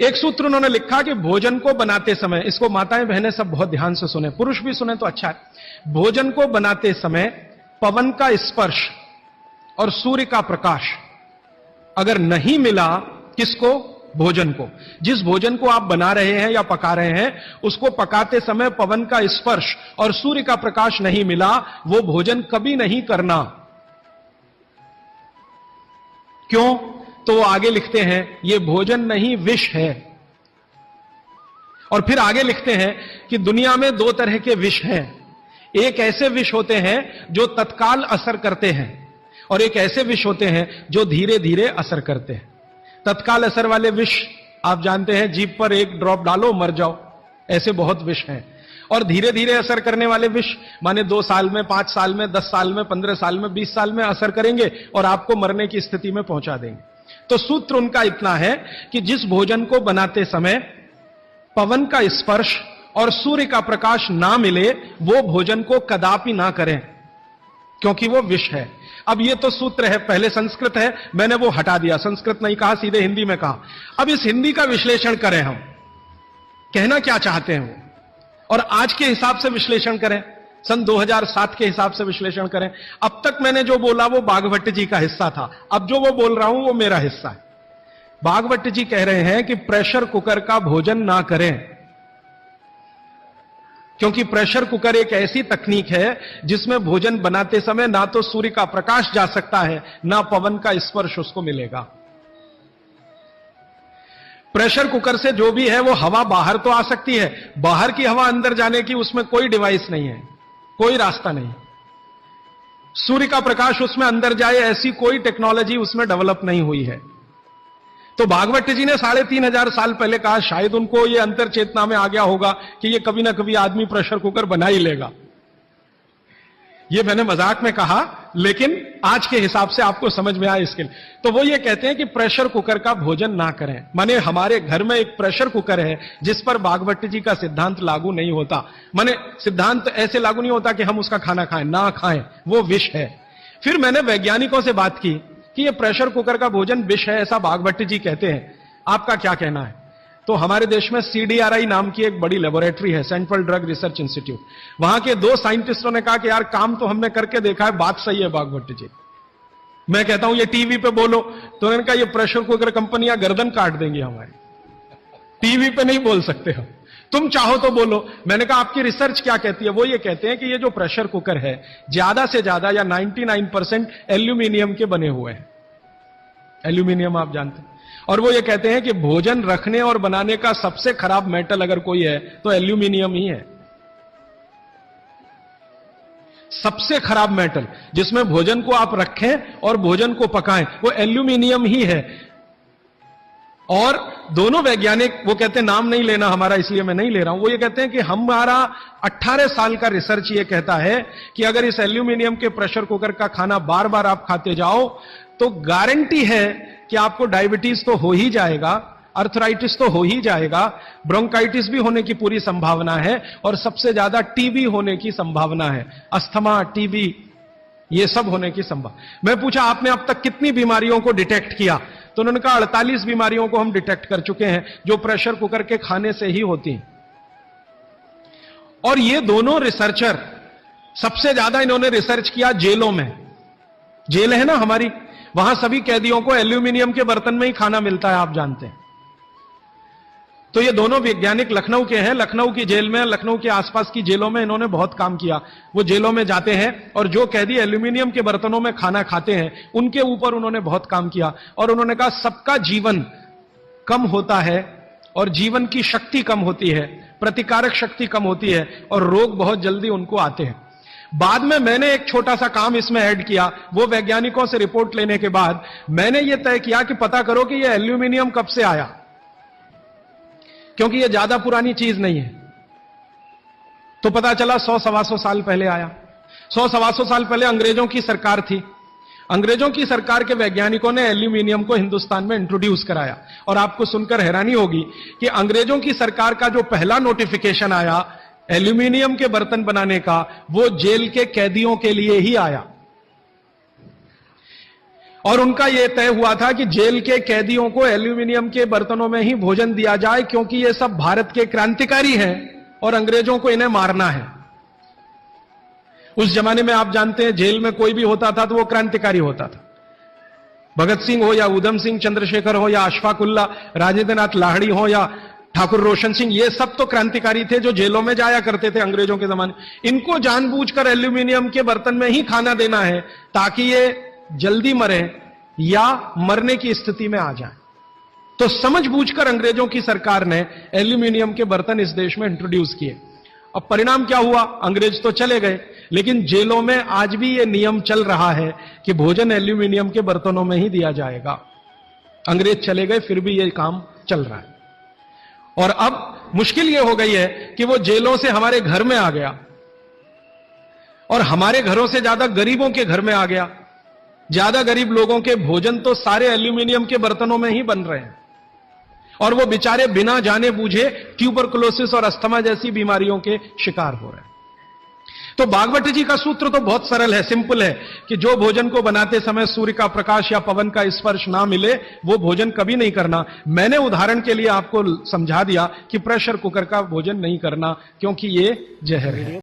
एक सूत्र उन्होंने लिखा कि भोजन को बनाते समय, इसको माताएं बहनें सब बहुत ध्यान से सुने, पुरुष भी सुने तो अच्छा है। भोजन को बनाते समय पवन का स्पर्श और सूर्य का प्रकाश अगर नहीं मिला, किसको? भोजन को। जिस भोजन को आप बना रहे हैं या पका रहे हैं, उसको पकाते समय पवन का स्पर्श और सूर्य का प्रकाश नहीं मिला, वो भोजन कभी नहीं करना। क्यों? तो वो आगे लिखते हैं, ये भोजन नहीं विष है। और फिर आगे लिखते हैं कि दुनिया में दो तरह के विष हैं। एक ऐसे विष होते हैं जो तत्काल असर करते हैं, और एक ऐसे विष होते हैं जो धीरे धीरे असर करते हैं। तत्काल असर वाले विष आप जानते हैं, जीभ पर एक ड्रॉप डालो मर जाओ, ऐसे बहुत विष हैं। और धीरे धीरे असर करने वाले विष माने 2 साल में, 5 साल में, 10 साल में, 15 साल में, 20 साल में असर करेंगे और आपको मरने की स्थिति में पहुंचा देंगे। तो सूत्र उनका इतना है कि जिस भोजन को बनाते समय पवन का स्पर्श और सूर्य का प्रकाश ना मिले, वो भोजन को कदापि ना करें, क्योंकि वो विष है। अब ये तो सूत्र है, पहले संस्कृत है, मैंने वो हटा दिया, संस्कृत नहीं कहा, सीधे हिंदी में कहा। अब इस हिंदी का विश्लेषण करें, हम कहना क्या चाहते हैं वो, और आज के हिसाब से विश्लेषण करें, सन 2007 के हिसाब से विश्लेषण करें। अब तक मैंने जो बोला वो बागभट्ट जी का हिस्सा था, अब जो वो बोल रहा हूं वो मेरा हिस्सा है। बागभट्ट जी कह रहे हैं कि प्रेशर कुकर का भोजन ना करें, क्योंकि प्रेशर कुकर एक ऐसी तकनीक है जिसमें भोजन बनाते समय ना तो सूर्य का प्रकाश जा सकता है, ना पवन का स्पर्श उसको मिलेगा। प्रेशर कुकर से जो भी है वो हवा बाहर तो आ सकती है, बाहर की हवा अंदर जाने की उसमें कोई डिवाइस नहीं है, कोई रास्ता नहीं। सूर्य का प्रकाश उसमें अंदर जाए ऐसी कोई टेक्नोलॉजी उसमें डेवलप नहीं हुई है। तो भागवत जी ने 3500 साल पहले कहा, शायद उनको यह अंतर चेतना में आ गया होगा कि ये कभी ना कभी आदमी प्रेशर कुकर बना ही लेगा। ये मैंने मजाक में कहा, लेकिन आज के हिसाब से आपको समझ में आए इसके लिए। तो वो ये कहते हैं कि प्रेशर कुकर का भोजन ना करें, माने हमारे घर में एक प्रेशर कुकर है जिस पर भागवत जी का सिद्धांत लागू नहीं होता। माने सिद्धांत ऐसे लागू नहीं होता कि हम उसका खाना खाएं, ना खाएं, वो विष है। फिर मैंने वैज्ञानिकों से बात की कि ये प्रेशर कुकर का भोजन विष है, ऐसा भागवत जी कहते हैं, आपका क्या कहना है? तो हमारे देश में CDRI नाम की एक बड़ी लेबोरेटरी है, सेंट्रल ड्रग रिसर्च इंस्टीट्यूट। वहां के 2 साइंटिस्टों ने कहा कि यार काम तो हमने करके देखा है, बात सही है भागवत जी। मैं कहता हूं ये टीवी पे बोलो, तो उन्होंने कहा ये प्रेशर कुकर कंपनियां गर्दन काट देंगी हमारी, टीवी पे नहीं बोल सकते हम, तुम चाहो तो बोलो। मैंने कहा आपकी रिसर्च क्या कहती है? वो ये कहते हैं कि ये जो प्रेशर कुकर है ज्यादा से ज्यादा या 99% एल्यूमिनियम के बने हुए हैं। एल्यूमिनियम आप जानते हैं। और वो ये कहते हैं कि भोजन रखने और बनाने का सबसे खराब मेटल अगर कोई है तो एल्यूमिनियम ही है। सबसे खराब मेटल जिसमें भोजन को आप रखें और भोजन को पकाएं, वो एल्यूमिनियम ही है। और दोनों वैज्ञानिक, वो कहते हैं नाम नहीं लेना हमारा, इसलिए मैं नहीं ले रहा हूं, वो ये कहते हैं कि हमारा 18 साल का रिसर्च ये कहता है कि अगर इस एल्यूमिनियम के प्रेशर कुकर का खाना बार बार आप खाते जाओ तो गारंटी है कि आपको डायबिटीज तो हो ही जाएगा, अर्थराइटिस तो हो ही जाएगा, ब्रोंकाइटिस भी होने की पूरी संभावना है, और सबसे ज्यादा टीबी होने की संभावना है, अस्थमा, टीबी, ये सब होने की संभावना। मैं पूछा आपने अब तक कितनी बीमारियों को डिटेक्ट किया? तो उन्होंने कहा 48 बीमारियों को हम डिटेक्ट कर चुके हैं जो प्रेशर कुकर के खाने से ही होती हैं। और ये दोनों रिसर्चर, सबसे ज्यादा इन्होंने रिसर्च किया जेलों में। जेल है ना हमारी, वहां सभी कैदियों को एल्यूमिनियम के बर्तन में ही खाना मिलता है, आप जानते हैं। तो ये दोनों वैज्ञानिक लखनऊ के हैं, लखनऊ की जेल में, लखनऊ के आसपास की जेलों में इन्होंने बहुत काम किया। वो जेलों में जाते हैं और जो कैदी एल्यूमिनियम के बर्तनों में खाना खाते हैं उनके ऊपर उन्होंने बहुत काम किया। और उन्होंने कहा सबका जीवन कम होता है और जीवन की शक्ति कम होती है, प्रतिकारक शक्ति कम होती है और रोग बहुत जल्दी उनको आते हैं। बाद में मैंने एक छोटा सा काम इसमें ऐड किया। वो वैज्ञानिकों से रिपोर्ट लेने के बाद मैंने यह तय किया कि पता करो कि यह एल्यूमिनियम कब से आया, क्योंकि यह ज्यादा पुरानी चीज नहीं है। तो पता चला 100-125 साल पहले आया। 100-125 साल पहले अंग्रेजों की सरकार थी। अंग्रेजों की सरकार के वैज्ञानिकों ने एल्यूमिनियम को हिंदुस्तान में इंट्रोड्यूस कराया। और आपको सुनकर हैरानी होगी कि अंग्रेजों की सरकार का जो पहला नोटिफिकेशन आया एल्यूमिनियम के बर्तन बनाने का, वो जेल के कैदियों के लिए ही आया। और उनका यह तय हुआ था कि जेल के कैदियों को एल्यूमिनियम के बर्तनों में ही भोजन दिया जाए, क्योंकि ये सब भारत के क्रांतिकारी हैं और अंग्रेजों को इन्हें मारना है। उस जमाने में आप जानते हैं जेल में कोई भी होता था तो वो क्रांतिकारी होता था। भगत सिंह हो या उधम सिंह, चंद्रशेखर हो या अशफाक उल्ला, राजेंद्र नाथ लाहिड़ी हो या ठाकुर रोशन सिंह, ये सब तो क्रांतिकारी थे जो जेलों में जाया करते थे अंग्रेजों के जमाने। इनको जानबूझकर एल्यूमिनियम के बर्तन में ही खाना देना है ताकि ये जल्दी मरे या मरने की स्थिति में आ जाए। तो समझबूझकर अंग्रेजों की सरकार ने एल्यूमिनियम के बर्तन इस देश में इंट्रोड्यूस किए। अब परिणाम क्या हुआ? अंग्रेज तो चले गए, लेकिन जेलों में आज भी यह नियम चल रहा है कि भोजन एल्यूमिनियम के बर्तनों में ही दिया जाएगा। अंग्रेज चले गए, फिर भी यह काम चल रहा है। और अब मुश्किल यह हो गई है कि वो जेलों से हमारे घर में आ गया और हमारे घरों से ज्यादा गरीबों के घर में आ गया। ज्यादा गरीब लोगों के भोजन तो सारे एल्यूमिनियम के बर्तनों में ही बन रहे हैं और वो बेचारे बिना जाने बूझे ट्यूबरकुलोसिस और अस्थमा जैसी बीमारियों के शिकार हो रहे हैं। तो भागवत जी का सूत्र तो बहुत सरल है, सिंपल है कि जो भोजन को बनाते समय सूर्य का प्रकाश या पवन का स्पर्श ना मिले वो भोजन कभी नहीं करना। मैंने उदाहरण के लिए आपको समझा दिया कि प्रेशर कुकर का भोजन नहीं करना क्योंकि ये जहर है।